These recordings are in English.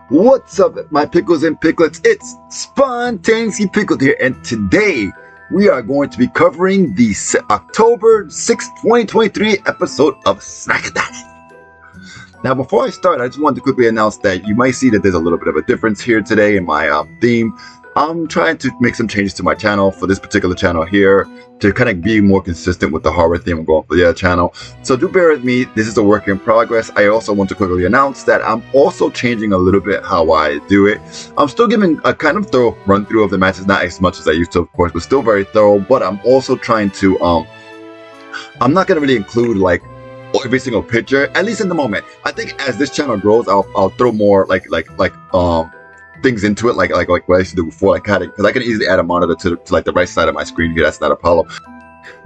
What's up, my pickles and picklets? It's Spontaneously Pickled here, and today we are going to be covering the October 6th, 2023 episode of Smackdown. Now, before I start, I just wanted to quickly announce that you might see that there's a little bit of a difference here today in my theme. I'm trying to make some changes to my channel for this particular channel here to kind of be more consistent with the horror theme I'm going for the other channel. So do bear with me. This is a work in progress. I also want to quickly announce that I'm also changing a little bit how I do it. I'm still giving a kind of thorough run through of the matches, not as much as I used to, of course, but still very thorough. But I'm also trying to, I'm not going to really include like every single picture, at least in the moment. I think as this channel grows, I'll throw more things into it, like what I used to do before, because I can easily add a monitor to like the right side of my screen here. That's not a problem.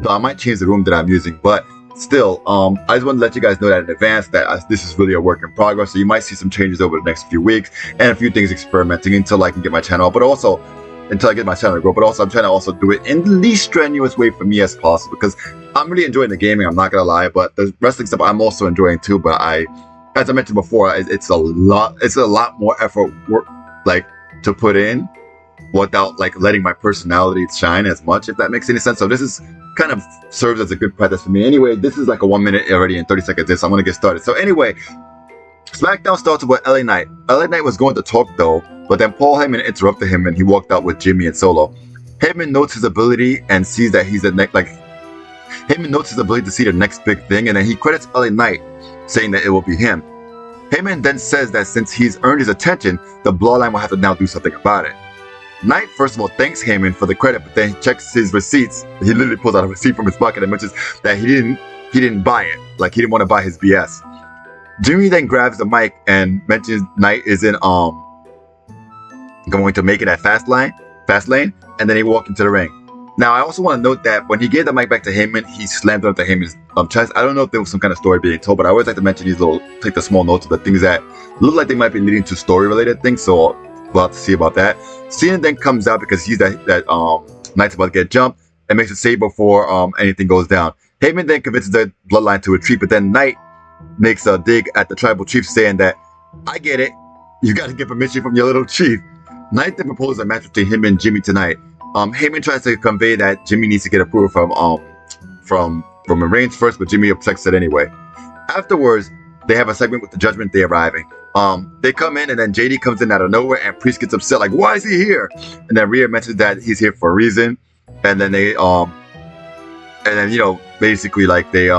So I might change the room that I'm using, but still, I just want to let you guys know that in advance that this is really a work in progress. So you might see some changes over the next few weeks and a few things experimenting until I can get my channel, but also until I get my channel to grow. But also, I'm trying to also do it in the least strenuous way for me as possible, because I'm really enjoying the gaming. I'm not gonna lie, but the wrestling stuff I'm also enjoying too. But as I mentioned before, it's a lot more effort work to put in without letting my personality shine as much, if that makes any sense. So this is kind of serves as a good practice for me. Anyway, this is like a 1 minute already and 30 seconds in, so I'm gonna get started. So anyway, SmackDown starts with LA Knight. LA Knight was going to talk though, but then Paul Heyman interrupted him and he walked out with Jimmy and Solo. Heyman notes his ability and sees that he's the next, Heyman notes his ability to see the next big thing, and then he credits LA Knight, saying that it will be him. Heyman then says that since he's earned his attention, the Bloodline will have to now do something about it. Knight first of all thanks Heyman for the credit, but then he checks his receipts. He literally pulls out a receipt from his pocket and mentions that he didn't buy it, he didn't want to buy his BS. Jimmy then grabs the mic and mentions Knight isn't going to make it at FastLane, and then he walks into the ring. Now, I also want to note that when he gave the mic back to Heyman, he slammed it onto Heyman's chest. I don't know if there was some kind of story being told, but I always like to mention these take the small notes of the things that look like they might be leading to story-related things, so we'll have to see about that. Cena then comes out because he's that Knight's about to get jumped and makes a save before anything goes down. Heyman then convinces the Bloodline to retreat, but then Knight makes a dig at the tribal chief, saying that, I get it, you got to get permission from your little chief. Knight then proposes a match between him and Jimmy tonight. Heyman tries to convey that Jimmy needs to get approval from Reigns first, but Jimmy objects it anyway. Afterwards, they have a segment with the Judgment Day arriving. They come in, and then JD comes in out of nowhere, and Priest gets upset, like, why is he here? And then Rhea mentions that he's here for a reason, and then they basically they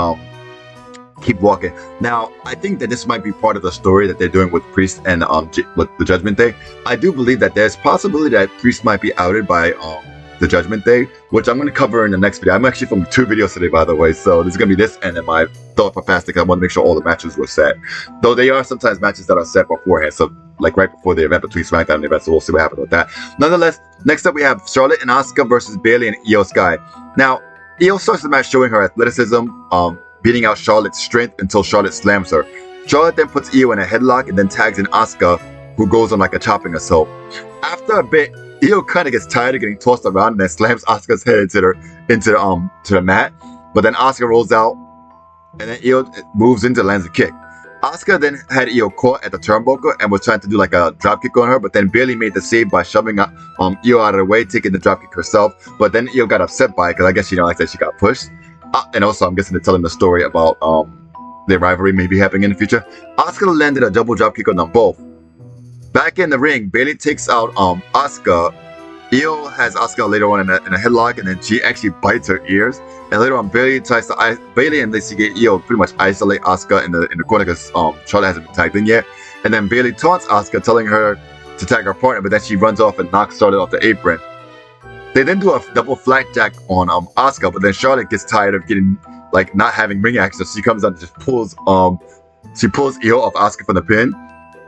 keep walking. Now, I think that this might be part of the story that they're doing with Priest and with the Judgment Day. I do believe that there's possibility that Priest might be outed by the Judgment Day, which I'm going to cover in the next video. I'm actually filming 2 videos today, by the way, so there's going to be this and then my thought for fasting. I want to make sure all the matches were set, though they are sometimes matches that are set beforehand, so right before the event between SmackDown and the event, so we'll see what happens with that. Nonetheless, next up we have Charlotte and Asuka versus Bayley and Io Sky. Now, Io starts the match showing her athleticism, beating out Charlotte's strength until Charlotte slams her. Charlotte then puts Io in a headlock and then tags in Asuka, who goes on a chopping assault. After a bit, Io kind of gets tired of getting tossed around and then slams Asuka's head into the mat. But then Asuka rolls out, and then Io moves into lands a kick. Asuka then had Io caught at the turnbuckle and was trying to do a drop kick on her, but then Bayley made the save by shoving Io out of the way, taking the drop kick herself. But then Io got upset by it because I guess she didn't like that she got pushed. And also, I'm guessing they're telling the story about their rivalry maybe happening in the future. Asuka landed a double drop kick on them both. Back in the ring, Bayley takes out Asuka. Io has Asuka later on in a headlock, and then she actually bites her ears. And later on, Bayley and Lacey get Io pretty much isolate Asuka in the corner because Charlotte hasn't been tagged in yet. And then Bayley taunts Asuka, telling her to tag her partner, but then she runs off and knocks Charlotte off the apron. They then do a double flat jack on Asuka, but then Charlotte gets tired of getting not having ring access. So she comes out and just pulls Io off Asuka from the pin.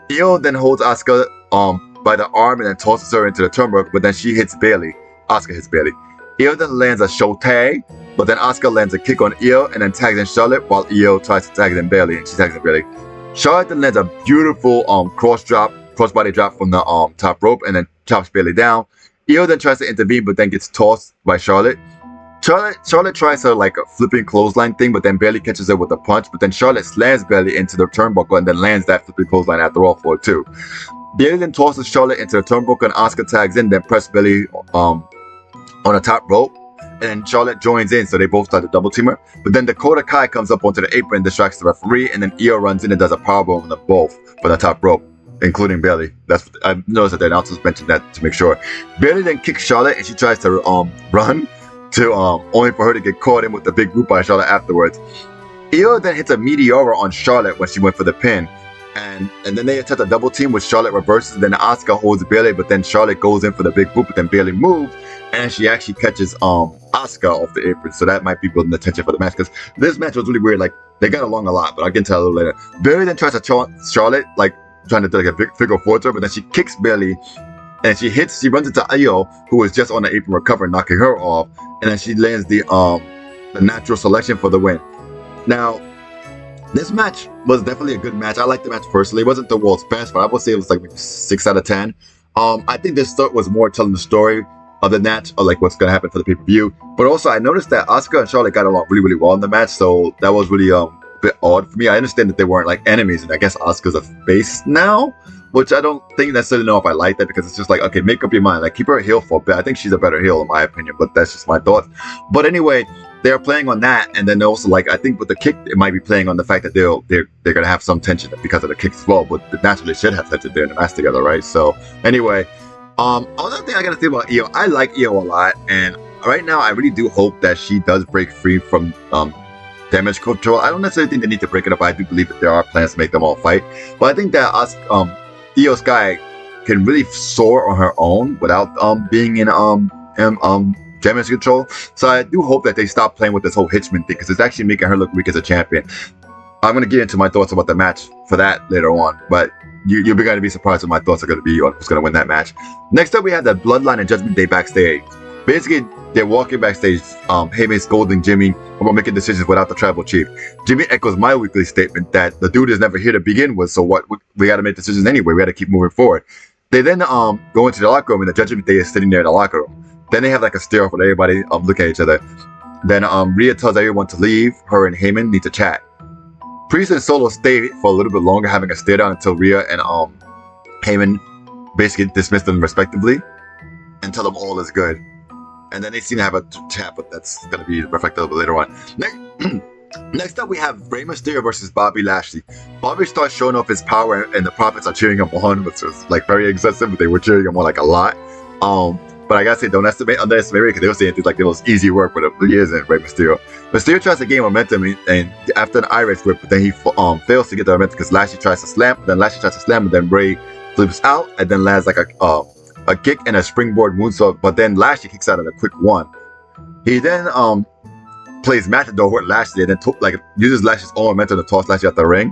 Io then holds Asuka by the arm and then tosses her into the turnbuckle, but then she hits Bayley. Asuka hits Bayley. Io then lands a show tag, but then Asuka lands a kick on Io and then tags in Charlotte while Io tries to tag in Bayley, and she tags in Bayley. Charlotte then lands a beautiful crossbody drop from the top rope and then chops Bayley down. Io then tries to intervene, but then gets tossed by Charlotte. Charlotte tries her a flipping clothesline thing, but then Bayley catches her with a punch. But then Charlotte slams Bayley into the turnbuckle and then lands that flipping clothesline after all for it too. Bailey then tosses Charlotte into the turnbuckle and Asuka tags in, then press Bailey on the top rope. And then Charlotte joins in, so they both start a double teamer. But then Dakota Kai comes up onto the apron, distracts the referee, and then Io runs in and does a powerbomb on them both for the top rope, including Bailey. That's I've noticed that the announcers mentioned that to make sure. Bailey then kicks Charlotte, and she tries to run to only for her to get caught in with the big boot by Charlotte afterwards. Io then hits a Meteora on Charlotte when she went for the pin. And then they attempt a double team with Charlotte reverses, and then Asuka holds Bailey, but then Charlotte goes in for the big boot, but then Bailey moves, and she actually catches Asuka off the apron. So that might be building the tension for the match, because this match was really weird. Like, they got along a lot, but I'll get into that a little later. Bailey then tries to taunt Charlotte, like trying to do like a big figure four to her, but then she kicks Bailey, and she runs into Io, who was just on the apron recovering, knocking her off, and then she lands the natural selection for the win. Now, this match was definitely a good match. I liked the match personally. It wasn't the world's best, but I would say it was like 6 out of 10. I think this was more telling the story of the match, or like what's going to happen for the pay-per-view. But also, I noticed that Asuka and Charlotte got along really, really well in the match, so that was really a bit odd for me. I understand that they weren't like enemies, and I guess Asuka's a face now, which I don't think necessarily know if I like that, because it's just like, okay, make up your mind. Like, keep her a heel for a bit. I think she's a better heel in my opinion, but that's just my thoughts. But anyway, they're playing on that, and then also, like, I think with the kick, it might be playing on the fact that they're gonna have some tension because of the kicks as well. But naturally, should have tension. They're in the match together, right? So anyway, another thing I gotta say about Io, I like Io a lot, and right now I really do hope that she does break free from damage control. I don't necessarily think they need to break it up. I do believe that there are plans to make them all fight, but I think that Io Sky can really soar on her own without being in damage control. So I do hope that they stop playing with this whole Hitchman thing, because it's actually making her look weak as a champion. I'm going to get into my thoughts about the match for that later on, but you're going to be surprised what my thoughts are going to be on who's going to win that match. Next up, we have the Bloodline and Judgment Day backstage. Basically, they're walking backstage, Heyman scolding Jimmy about making decisions without the tribal chief. Jimmy echoes my weekly statement that the dude is never here to begin with, so what? We got to make decisions anyway. We got to keep moving forward. They then go into the locker room, and the Judgment Day is sitting there in the locker room. Then they have like a stare off with everybody looking at each other. Then Rhea tells everyone to leave. Her and Heyman need to chat. Priest and Solo stay for a little bit longer, having a stare down until Rhea and Heyman basically dismiss them respectively and tell them all is good. And then they seem to have a chat, but that's going to be reflected a little bit later on. Next up, we have Rey Mysterio versus Bobby Lashley. Bobby starts showing off his power, and the Profits are cheering him on, which was like very excessive, but they were cheering him on like a lot. But I gotta say, don't underestimate Rey, because they were saying things like it was easy work, but it really isn't. Rey Mysterio. Mysterio tries to gain momentum, and after an Irish whip, but then he fails to get the momentum because Lashley tries to slam, and then Rey flips out, and then lands like a kick and a springboard moonsault, but then Lashley kicks out in a quick one. He then plays Matador with Lashley, and then uses Lashley's own momentum to toss Lashley out the ring.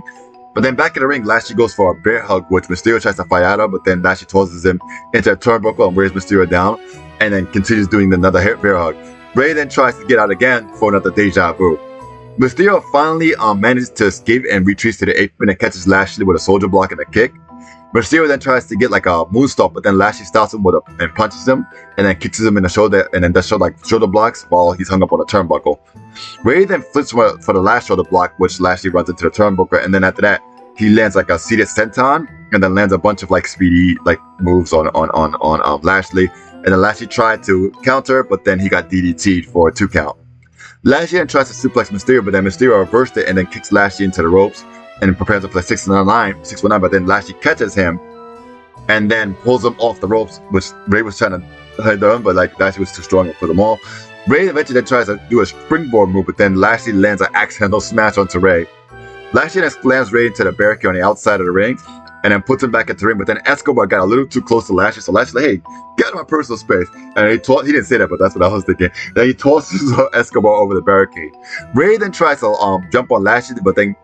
But then back in the ring, Lashley goes for a bear hug, which Mysterio tries to fight out of, but then Lashley tosses him into a turnbuckle and wears Mysterio down, and then continues doing another bear hug. Rey then tries to get out again for another deja vu. Mysterio finally manages to escape and retreats to the apron and catches Lashley with a soldier block and a kick. Mysterio then tries to get like a moonsault, but then Lashley stops him and punches him, and then kicks him in the shoulder, and then does shoulder blocks while he's hung up on a turnbuckle. Rey then flips for the last shoulder block, which Lashley runs into the turnbuckle, and then after that, he lands like a seated senton, and then lands a bunch of like speedy like moves on Lashley, and then Lashley tried to counter, but then he got DDT'd for a 2 count. Lashley then tries to suplex Mysterio, but then Mysterio reversed it and then kicks Lashley into the ropes and prepares to play 619, but then Lashley catches him and then pulls him off the ropes, which Rey was trying to hit him, but like Lashley was too strong for them all. Rey eventually then tries to do a springboard move, but then Lashley lands an axe handle smash onto Rey. Lashley then slams Rey into the barricade on the outside of the ring and then puts him back into the ring, but then Escobar got a little too close to Lashley, so Lashley, hey, get out of my personal space. And he didn't say that, but that's what I was thinking. Then he tosses Escobar over the barricade. Rey then tries to jump on Lashley, but then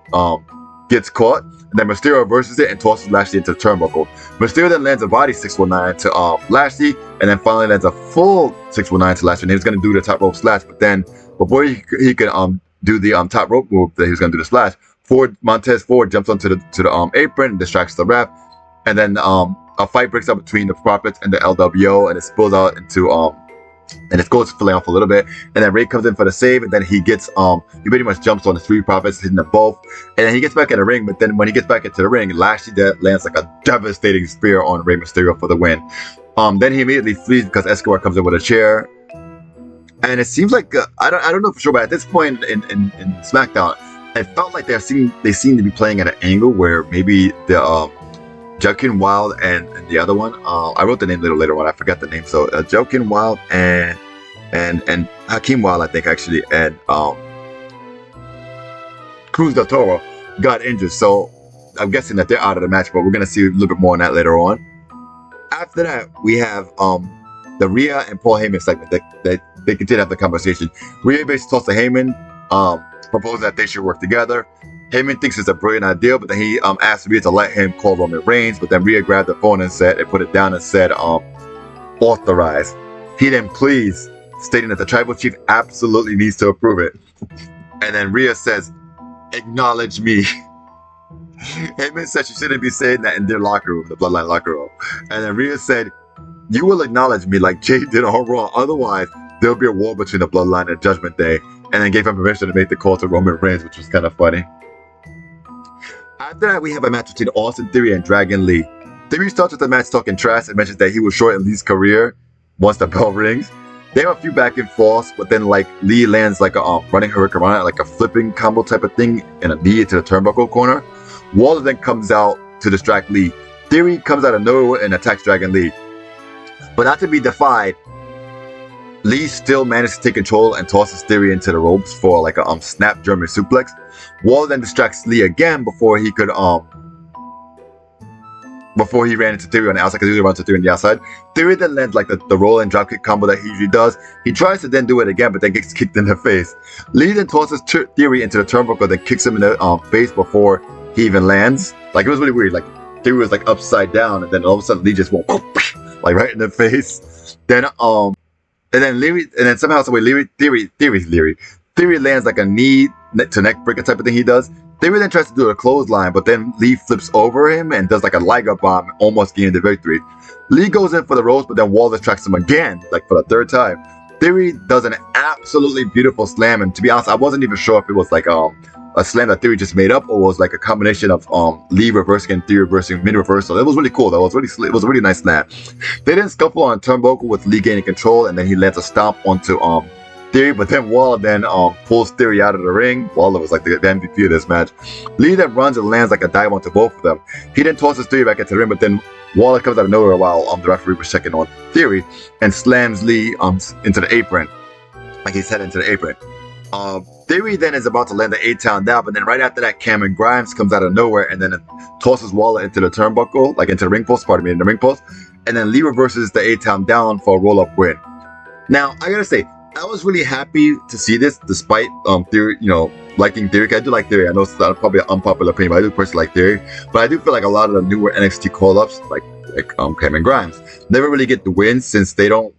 gets caught, and then Mysterio reverses it and tosses Lashley into the turnbuckle. Mysterio then lands a body 619 to Lashley, and then finally lands a full 619 to Lashley, and he was going to do the top rope slash, but then before he could do the top rope move that he was going to do the slash, Montez Ford jumps onto the apron and distracts the ref, and then a fight breaks out between the Profits and the LWO, and it spills out into and it goes filling off a little bit, and then Ray comes in for the save, and then he gets he pretty much jumps on the Street Profits, hitting them both, and then he gets back in the ring. But then when he gets back into the ring, Lashley lands like a devastating spear on Rey Mysterio for the win. Then he immediately flees because Escobar comes in with a chair, and it seems like I don't know for sure, but at this point in SmackDown, it felt like they seem to be playing at an angle where maybe the Joaquin Wild and the other one, I wrote the name a little later on, I forgot the name. So Joaquin Wild and Hakeem Wild, I think actually, and Cruz del Toro got injured. So I'm guessing that they're out of the match, but we're gonna see a little bit more on that later on. After that, we have the Rhea and Paul Heyman segment. They continue to have the conversation. Rhea basically talks to Heyman, proposing that they should work together. Heyman thinks it's a brilliant idea, but then he asked Rhea to let him call Roman Reigns. But then Rhea grabbed the phone and put it down and said, authorize. He then pleads, stating that the tribal chief absolutely needs to approve it. And then Rhea says, acknowledge me. Heyman said she shouldn't be saying that in their locker room, the Bloodline locker room. And then Rhea said, you will acknowledge me like Jay did on Raw. Otherwise, there'll be a war between the Bloodline and Judgment Day. And then gave him permission to make the call to Roman Reigns, which was kind of funny. After that, we have a match between Austin Theory and Dragon Lee. Theory starts with the match talking trash and mentions that he will shorten Lee's career once the bell rings. They have a few back and forths, but then like Lee lands like a running hurricane, like a flipping combo type of thing, and a knee into the turnbuckle corner. Waller then comes out to distract Lee. Theory comes out of nowhere and attacks Dragon Lee. But not to be defied, Lee still managed to take control and tosses Theory into the ropes for like a snap German suplex. Waller then distracts Lee again before he ran into Theory on the outside, because he usually runs to Theory on the outside. Theory then lands like the roll and dropkick combo that he usually does. He tries to then do it again, but then gets kicked in the face. Lee then tosses Theory into the turnbuckle, then kicks him in the face before he even lands. Like, it was really weird. Like, Theory was like upside down, and then all of a sudden Lee just went like right in the face. Then somehow Theory lands like a knee to neck breaker type of thing he does. Theory then tries to do a clothesline, but then Lee flips over him and does like a Liger bomb, almost getting the victory. Lee goes in for the ropes, but then Waller tracks him again, like for the third time. Theory does an absolutely beautiful slam, and to be honest, I wasn't even sure if it was like a slam that Theory just made up, or was like a combination of Lee reversing and Theory reversing mid reversal. It was really cool though. It was a really nice slam. They then scuffle on a turnbuckle with Lee gaining control, and then he lands a stomp onto Theory, but then Waller then pulls Theory out of the ring. Waller was like the MVP of this match. Lee then runs and lands like a dive onto both of them. He then tosses Theory back into the ring, but then Waller comes out of nowhere while the referee was checking on Theory and slams Lee into the apron, like he's heading into the apron. Theory then is about to land the 8-town down, but then right after that, Cameron Grimes comes out of nowhere and then tosses Waller into the turnbuckle, like into the ring post, in the ring post, and then Lee reverses the 8-town down for a roll-up win. Now, I gotta say, I was really happy to see this, despite Theory, liking Theory. I do like Theory. I know it's probably an unpopular opinion, but I do personally like Theory. But I do feel like a lot of the newer NXT call-ups, like Cameron Grimes, never really get the wins since they don't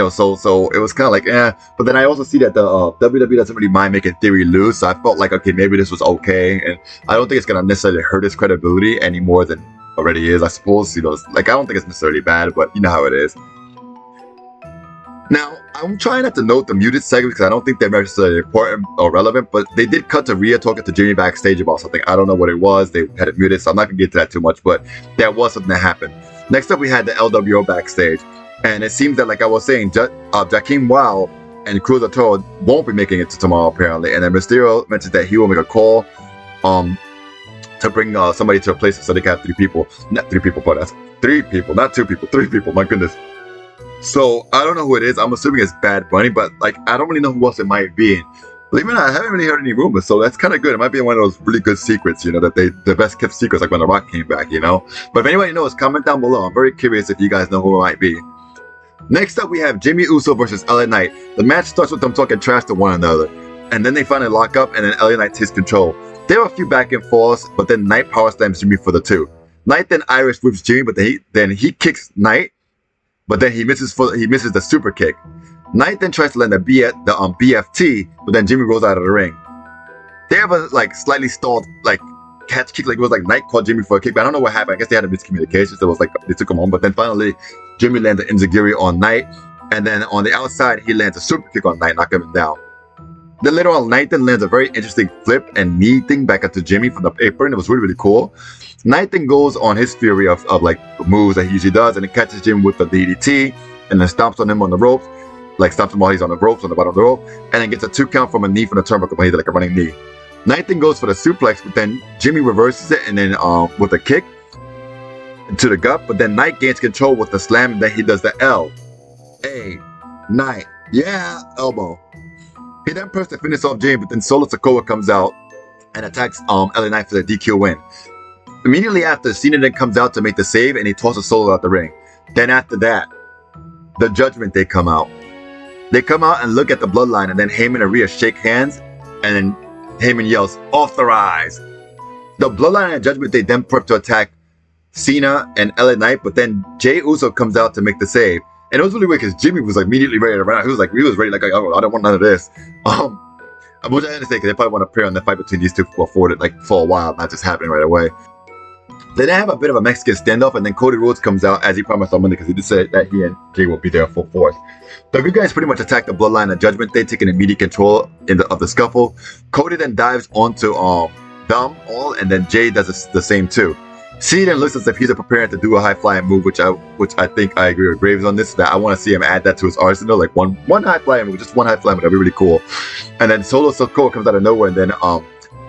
so it was kind of like But then I also see that the WWE doesn't really mind making Theory lose, so I felt like, okay, maybe this was okay, and I don't think it's gonna necessarily hurt his credibility any more than already is. I suppose I don't think it's necessarily bad, but you know how it is. Now, I'm trying not to note the muted segments because I don't think they're necessarily important or relevant, but they did cut to Rhea talking to Jimmy backstage about something. I don't know what it was. They had it muted, so I'm not going to get to that too much, but that was something that happened. Next up, we had the LWO backstage, and it seems that, like I was saying, Joaquin Wild and Cruz del Toro won't be making it to tomorrow, apparently, and then Mysterio mentioned that he will make a call to bring somebody to a place so they can have 3 people. Not 3 people, but that's 3 people, not 2 people, 3 people, my goodness. So, I don't know who it is. I'm assuming it's Bad Bunny, but like I don't really know who else it might be. Believe it or not, I haven't really heard any rumors, so that's kind of good. It might be one of those really good secrets, that the best kept secrets, like when The Rock came back, But if anybody knows, comment down below. I'm very curious if you guys know who it might be. Next up, we have Jimmy Uso versus LA Knight. The match starts with them talking trash to one another, and then they finally lock up, and then LA Knight takes control. There are a few back and forths, but then Knight power slams Jimmy for the 2. Knight then Irish whips Jimmy, but then he kicks Knight. But then he misses the super kick. Knight then tries to land the BFT, but then Jimmy rolls out of the ring. They have a slightly stalled catch kick, like it was like Knight called Jimmy for a kick, but I don't know what happened. I guess they had a miscommunication, so it was like they took him home. But then finally, Jimmy landed Enziguri on Knight, And then on the outside, he lands a super kick on Knight, knocking him down. Then later on, Knight then lands a very interesting flip and knee thing back into Jimmy from the apron. It was really, really cool. Knight then goes on his fury of like moves that he usually does, and it catches Jimmy with the DDT, and then stomps on him on the ropes, like stomps him while he's on the ropes, on the bottom of the rope, and then gets a 2 count from a knee from the turnbuckle, but he did like a running knee. Knight then goes for the suplex, but then Jimmy reverses it, and then with a kick to the gut, but then Knight gains control with the slam, and then he does the L. A. Knight. Yeah, elbow. He then pressed to finish off Jimmy, but then Solo Sikoa comes out and attacks LA Knight for the DQ win. Immediately after, Cena then comes out to make the save, and he tosses Solo out the ring. Then after that, the Judgment Day come out. They come out and look at the bloodline, and then Heyman and Rhea shake hands, and then Heyman yells, "Authorize!" The bloodline and Judgment Day then prep to attack Cena and LA Knight, but then Jey Uso comes out to make the save. And it was really weird because Jimmy was like immediately ready to run out. He was ready, like, oh, I don't want none of this. Which I understand because they probably want to prepare on the fight between these two for a while, not just happening right away. They then have a bit of a Mexican standoff, and then Cody Rhodes comes out as he promised on Monday because he did say that he and Jay will be there full force. The good guys pretty much attack the bloodline and Judgment Day, taking immediate control of the scuffle. Cody then dives onto them all, and then Jay does the same too. Cena then looks as if he's preparing to do a high flying move, which I think I agree with Graves on this. That I want to see him add that to his arsenal, like one high flying move, just one high flying move. That'd be really cool. And then Solo Sikoa comes out of nowhere and then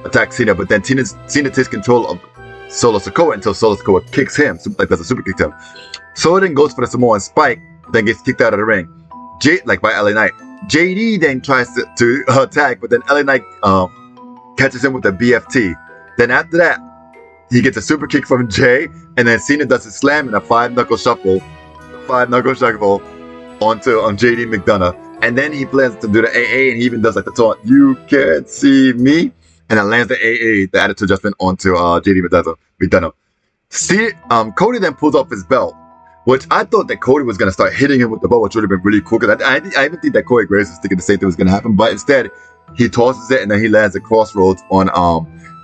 attacks Cena, but then Cena takes control of Solo Sikoa until Solo Sikoa kicks him, like does a super kick to him. Solo then goes for the Samoan Spike, then gets kicked out of the ring. By LA Knight. JD then tries to attack, but then LA Knight catches him with the BFT. Then after that, he gets a super kick from Jay, and then Cena does a slam and a 5-knuckle shuffle. 5-knuckle shuffle on JD McDonough. And then he plans to do the AA, and he even does like the taunt, "You can't see me," and then lands the AA, the attitude adjustment, onto JD McDonough. Cody then pulls off his belt, which I thought that Cody was going to start hitting him with the belt, which would have been really cool, because I even think that Corey Graves was thinking the same thing was going to happen, but instead, he tosses it, and then he lands the crossroads on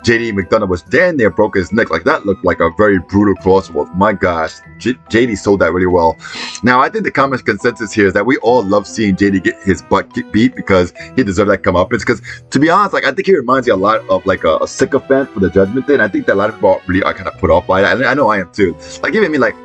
JD McDonough, was damn near broke his neck. Like, that looked like a very brutal crossroads. My gosh, JD sold that really well. Now, I think the common consensus here is that we all love seeing JD get his butt beat because he deserved that comeuppance. Because, to be honest, like, I think he reminds you a lot of like a sycophant for the Judgment Day, and I think that a lot of people really are kind of put off by that. I know I am too. Like, even me, like,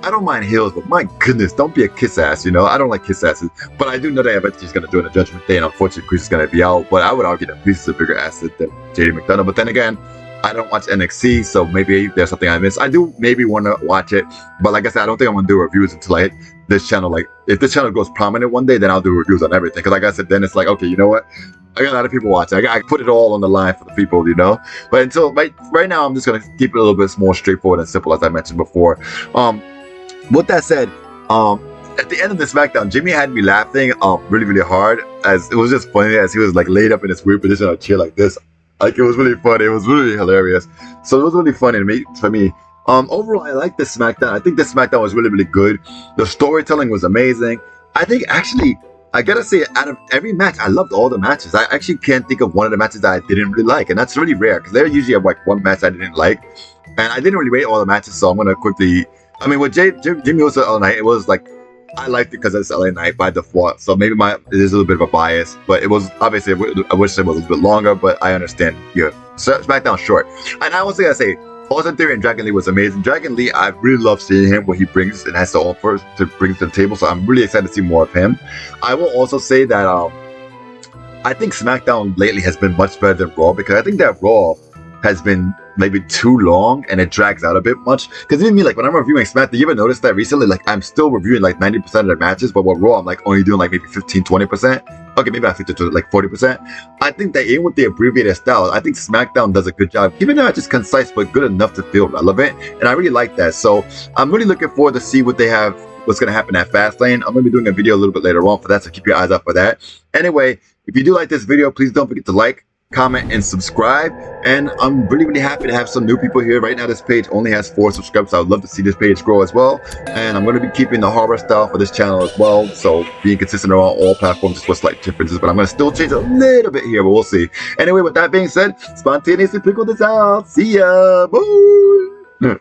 I don't mind heels, but my goodness, don't be a kiss ass, you know? I don't like kiss asses. But I do know that eventually he's going to do it in the Judgment Day, and unfortunately, Priest is going to be out. But I would argue that Priest is a bigger asset than JD McDonough. But then again, I don't watch NXT, so maybe there's something I missed. I do maybe want to watch it, but like I said, I don't think I'm going to do reviews until I hit this channel. Like, if this channel goes prominent one day, then I'll do reviews on everything. Because like I said, then it's like, okay, you know what? I got a lot of people watching. I put it all on the line for the people, you know? But until right now, I'm just going to keep it a little bit more straightforward and simple, as I mentioned before. With that said, at the end of the Smackdown, Jimmy had me laughing really, really hard, as it was just funny as he was like laid up in this weird position on a chair like this. Like, it was really funny. It was really hilarious. So it was really funny for me. Overall, I like this Smackdown. I think this Smackdown was really, really good. The storytelling was amazing. I think, actually, I gotta say, out of every match, I loved all the matches. I actually can't think of one of the matches that I didn't really like, and that's really rare, because there usually have like one match I didn't like, and I didn't really rate all the matches, so I'm gonna quickly... I mean, with Jimmy Uso LA Knight, it was like, I liked it because it's LA Knight by default, so maybe it is a little bit of a bias, but it was, obviously, I wish it was a little bit longer, but I understand, yeah. Smackdown short. And I also gotta say, Austin Theory and Dragon Lee was amazing. Dragon Lee, I really love seeing him, what he brings and has to offer to bring to the table, so I'm really excited to see more of him. I will also say that I think SmackDown lately has been much better than Raw, because I think that Raw has been maybe too long and it drags out a bit much. Because even me, like, when I'm reviewing SmackDown, you ever notice that recently? Like, I'm still reviewing like 90% of the matches, but with Raw, I'm like only doing like maybe 15-20%. Okay, maybe I think to like 40%. I think that even with the abbreviated style, I think SmackDown does a good job, keeping the matches concise but good enough to feel relevant, and I really like that. So I'm really looking forward to see what they have, what's going to happen at FastLane. I'm going to be doing a video a little bit later on for that, so keep your eyes out for that. Anyway, if you do like this video, please don't forget to like, comment, and subscribe. And I'm really, really happy to have some new people here. Right now, this page only has 4 subscribers, so I would love to see this page grow as well. And I'm going to be keeping the horror style for this channel as well, so being consistent around all platforms, just with slight differences, but I'm going to still change a little bit here, but we'll see. Anyway, with that being said, spontaneously pickle this out. See ya. Bye.